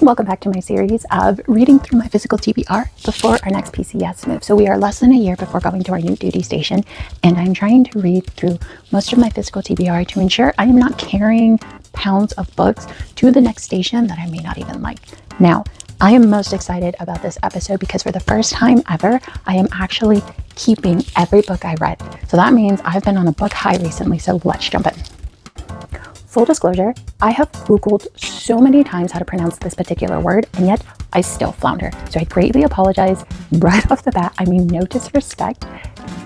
Welcome back to my series of reading through my physical TBR before our next PCS move. So we are less than a year before going to our new duty station, and I'm trying to read through most of my physical TBR to ensure I am not carrying pounds of books to the next station that I may not even like. Now, I am most excited about this episode because for the first time ever, I am actually keeping every book I read. So that means I've been on a book high recently, so let's jump in. Full disclosure, I have Googled so many times how to pronounce this particular word, and yet I still flounder. So I greatly apologize right off the bat. I mean, no disrespect.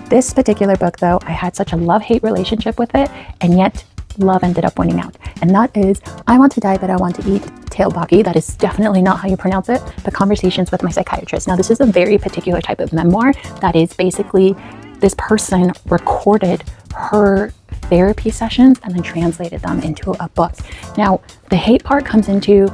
This particular book, though, I had such a love-hate relationship with it, and yet love ended up winning out. And that is I Want to Die, But I Want to Eat, Tailbaki. That is definitely not how you pronounce it, but Conversations with My Psychiatrist. Now, this is a very particular type of memoir that is basically this person recorded her therapy sessions and then translated them into a book. Now, the hate part comes into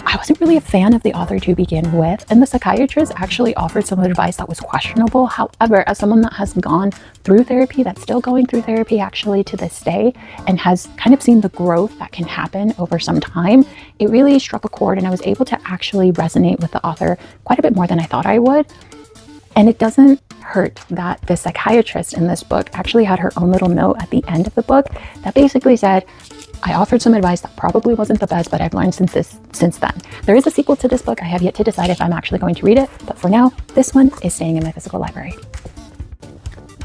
I wasn't really a fan of the author to begin with, and the psychiatrist actually offered some advice that was questionable. However, as someone that has gone through therapy, that's still going through therapy actually to this day, and has kind of seen the growth that can happen over some time, it really struck a chord, and I was able to actually resonate with the author quite a bit more than I thought I would. And it doesn't hurt that the psychiatrist in this book actually had her own little note at the end of the book that basically said, I offered some advice that probably wasn't the best, but I've learned since then. There is a sequel to this book. I have yet to decide if I'm actually going to read it, but for now, this one is staying in my physical library.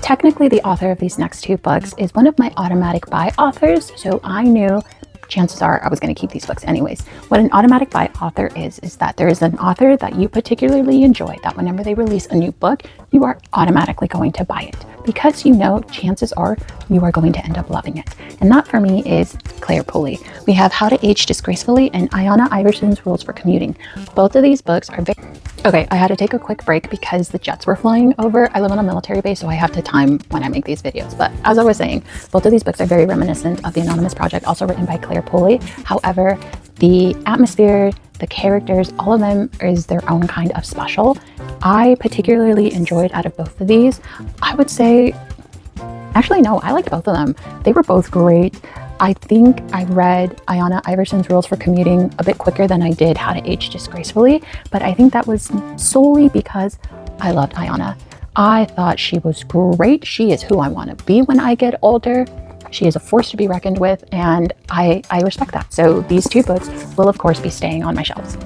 Technically, the author of these next two books is one of my automatic buy authors, so I knew chances are I was going to keep these books anyways. What an automatic buy author is that there is an author that you particularly enjoy, that whenever they release a new book, you are automatically going to buy it because you know chances are you are going to end up loving it. And that for me is Claire Pooley. We have How to Age Disgracefully and Ayana Iverson's Rules for Commuting. Both of these books are very... Okay, I had to take a quick break because the jets were flying over. I live on a military base, so I have to time when I make these videos. But as I was saying, both of these books are very reminiscent of The Anonymous Project, also written by Claire Pooley. However, the atmosphere, the characters, all of them is their own kind of special. I particularly enjoyed out of both of these. I would say, actually, no, I liked both of them. They were both great. I think I read Ayana Iverson's Rules for Commuting a bit quicker than I did How to Age Disgracefully, but I think that was solely because I loved Ayana. I thought she was great. She is who I want to be when I get older. She is a force to be reckoned with, and I respect that. So these two books will, of course, be staying on my shelves.